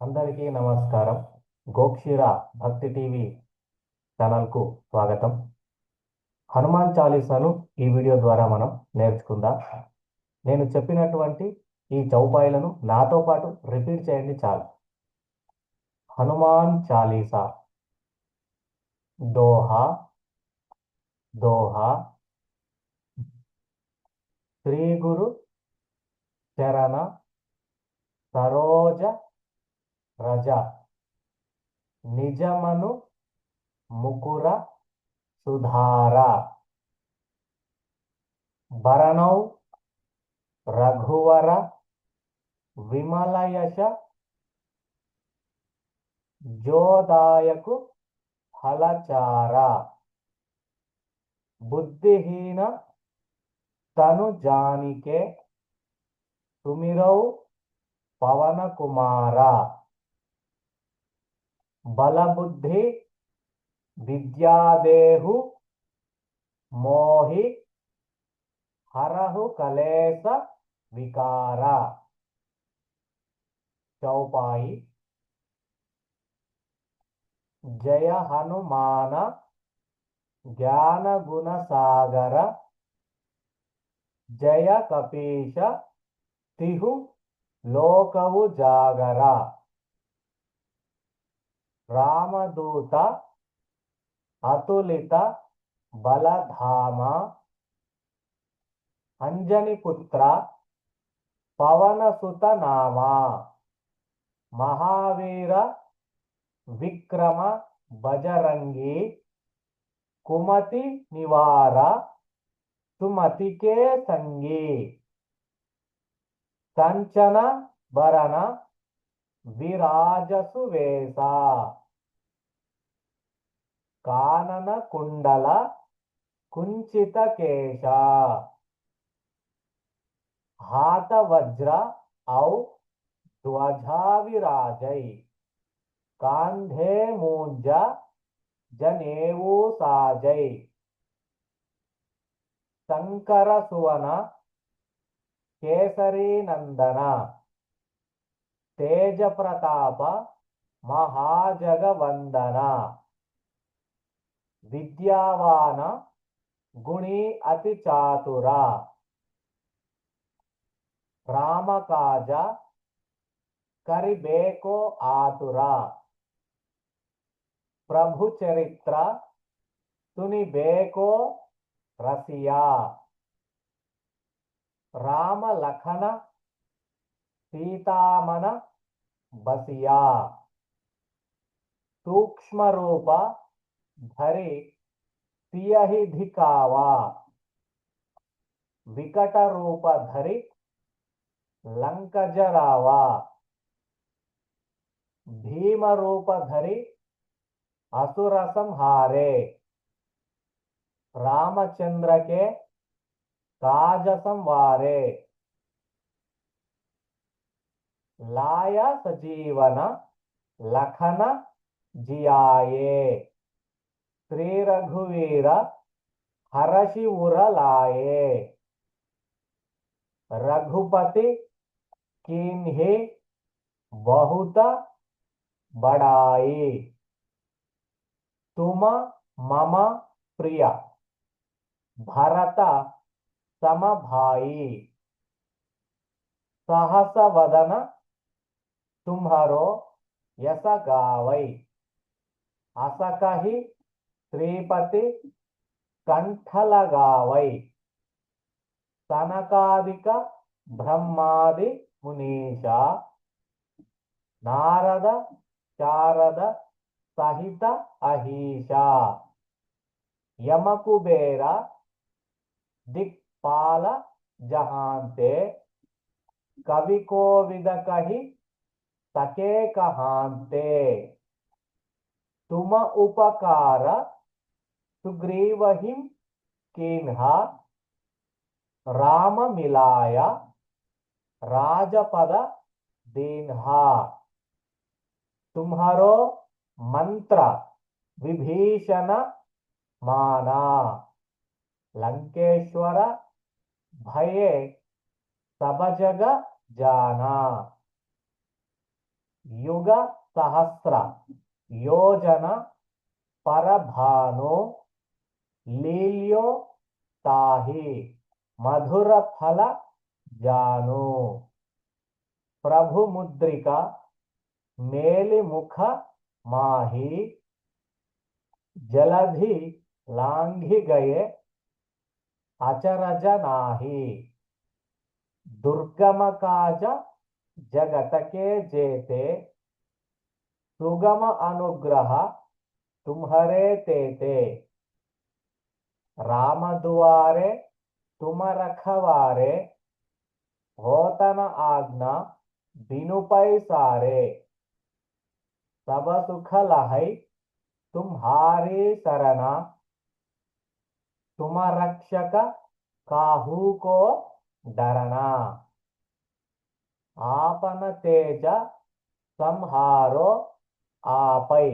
అందరికీ నమస్కారం. గోక్షీర భక్తి టీవీ ఛానల్కు స్వాగతం. హనుమాన్ చాలీసాను ఈ వీడియో ద్వారా మనం నేర్చుకుందాం. నేను చెప్పినటువంటి ఈ చౌపాయిలను నాతో పాటు రిపీట్ చేయండి చాలు. హనుమాన్ చాలీసా, దోహా దోహా, శ్రీ గురు చరణ సరోజ రజ, నిజమను ముకుర సుధార, భరణౌ రఘువర విమలయశ, జోదాయకు ఫలచార, బుద్ధిహీన తను జానికే సుమిరౌ పవన కుమార, బలబుద్ధి విద్యాదేహు మోహి హరహు కలేస వికార. చౌపాయి. జయ హనుమాన జ్ఞాన గుణ సాగర, జయ కపీశ తిహు లోకవు జాగర, రామదూత అతులిత బలధామ, అంజని పుత్ర పవనసుత నామ, మహావీర విక్రమ బజరంగి, కుమతి నివార సుమతికే సంగి, కంచన భరణ విరాజసు వేస, కానన కుండల కుంచిత కేశ, హాత వజ్ర ఔ ధ్వజా విరాజై, కాంధే మూంజ జనేవు సాజై, శంకర సువన కేసరీ నందన, తేజ ప్రతాప మహాజగవందన, విద్యావాన గుణీ అతి చాతుర, రామకాజ కరిబేకో ఆతుర, ప్రభు చరిత్ర సునిబేకో రసియా, రామ లఖన సీతామన బసియా, సూక్ష్మ రూప ధరి సియహి ధికావా, వికట రూప ధరి లంకజరావా, భీమ రూప ధరి असुर संहारे, रामचंद्र के काज संवारे, लाया सजीवन लखन जियाये, श्री रघुवीर हरषि उर लाये, रघुपति कीन्ही बहुत बड़ाई, तुम मम प्रिय भरत समभाई, सहस वदन तुम्हारो यस गावै, असकहि श्रीपति कंठ लगावै, सनकादिक ब्रह्मादि मुनीषा, नारद चारद सहित अहीशा, यमकुबेर दिक्पाल जहांते, कवि कोविद कहि सके कहांते, तुम उपकार सुग्रीवहिं कीन्हा, राम मिलाया राजपद दीन्हा, तुम्हारो मंत्र विभीषण माना, लंकेश्वर भये सब जग जाना, యుగ సహస్ర యోజన పరభాను లీల్యో తాహి మధుర ఫల జాను ప్రభు ముద్రిక మేలిముఖ మాహి జలధి లాంఘి గయే అచరజ నాహి दुर्गम काज जगत के जेते सुगम अनुग्रह तुम्हारे तेते राम दुआरे तुम रखवारे होतन आज्ञा बिनु पै सारे सब सुख लहै तुम्हारी सरना तुम रक्षक काहू को डरना आपन तेज संहारो आपै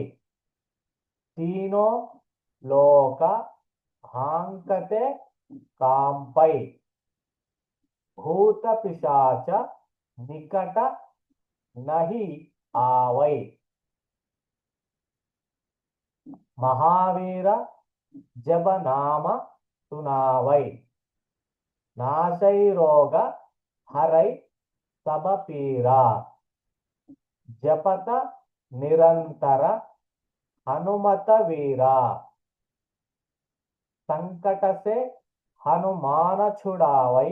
तीनों लोक हांकते कांपै भूत पिशाच निकट नहीं आवै महावीर जब नाम सुनावै नाशै रोग हरै सब पीरा जपत निरंतर हनुमत वीरा संकट से हनुमान छुड़ावै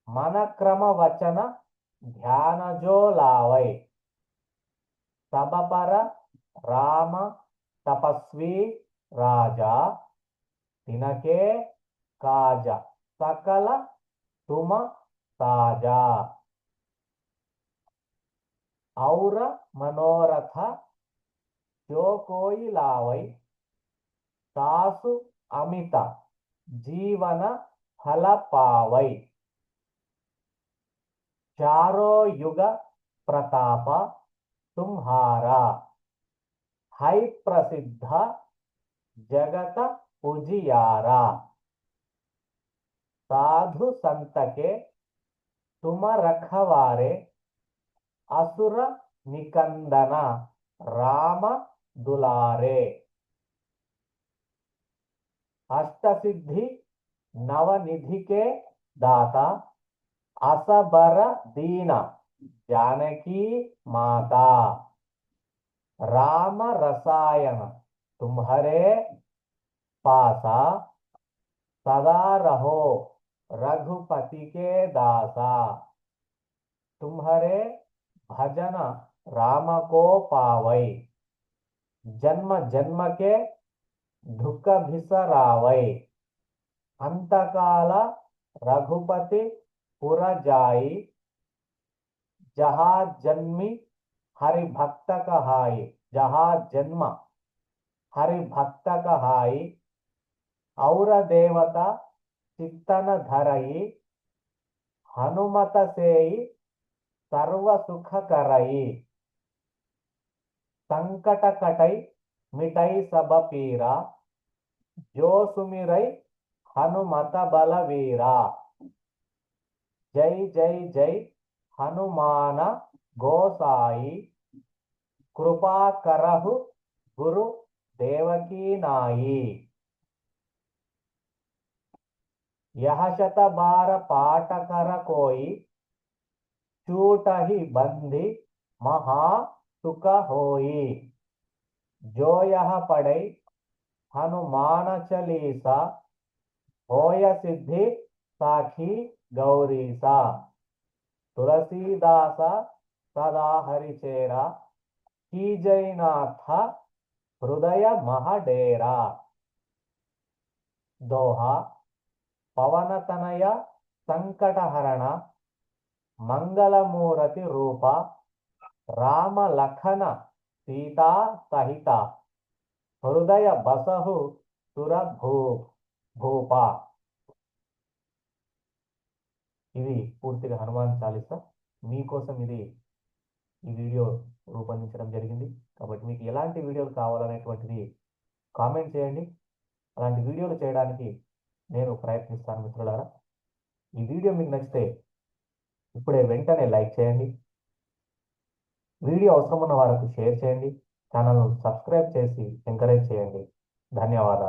मन क्रम वचन ध्यान जो लावै सब पर राम तपस्वी राजा तिनके काज सकल तुम ताजा और मनोरथ जो कोई लावै सासु अमित जीवन फल पावै चारों युग प्रताप तुम्हारा है प्रसिद्ध जगत उजियारा साधु संत के तुम रखवारे असुर निकंदन राम दुलारे अष्ट सिद्धि नवनिधि के दाता असबर दीन जानकी माता राम रसायन तुम्हारे पासा सदा रहो रघुपति के दासा तुम्हारे भजन राम को पावै जन्म जन्म के दुख भिसरावै अंतकाल रघुपति पुर जाई जहाँ जन्मी हरि भक्त कहाई जहाँ जन्म हरि भक्त कहाई और देवता चित्तन धरई हनुमत सेई सर्व सुख करई संकट कटई मिटई सब पीरा जो सुमिरई हनुमत बलवीरा जय जय जय हनुमान गोसाई कृपा करहु गुरु देवकी नाई यह शत बार पाठ कर कोई छूट ही बंदी महा सुख होई जो यह पढ़े हनुमान चालीसा होय सिद्धि साखी गौरीसा तुलसीदास सदा हरिचेरा की जयनाथ हृदय महडेरा दोहा पवन तनय संकटहरण मंगलमूर्ति रूप राम लखन सीता सहित हृदय बसहु सुर भूपा ఇది పూర్తిగా హనుమాన్ చాలీసా మీకోసం ఇది ఈ వీడియో రూపొందించడం జరిగింది. కాబట్టి మీకు ఎలాంటి వీడియోలు కావాలనేటువంటిది కామెంట్ చేయండి. అలాంటి వీడియోలు చేయడానికి నేను ప్రయత్నిస్తాను మిత్రులారా. ఈ వీడియో మీకు నచ్చితే ఇప్పుడే వెంటనే లైక్ చేయండి. వీడియో అవసరం ఉన్న వారికి షేర్ చేయండి. ఛానల్ను సబ్స్క్రైబ్ చేసి ఎంకరేజ్ చేయండి. ధన్యవాదాలు.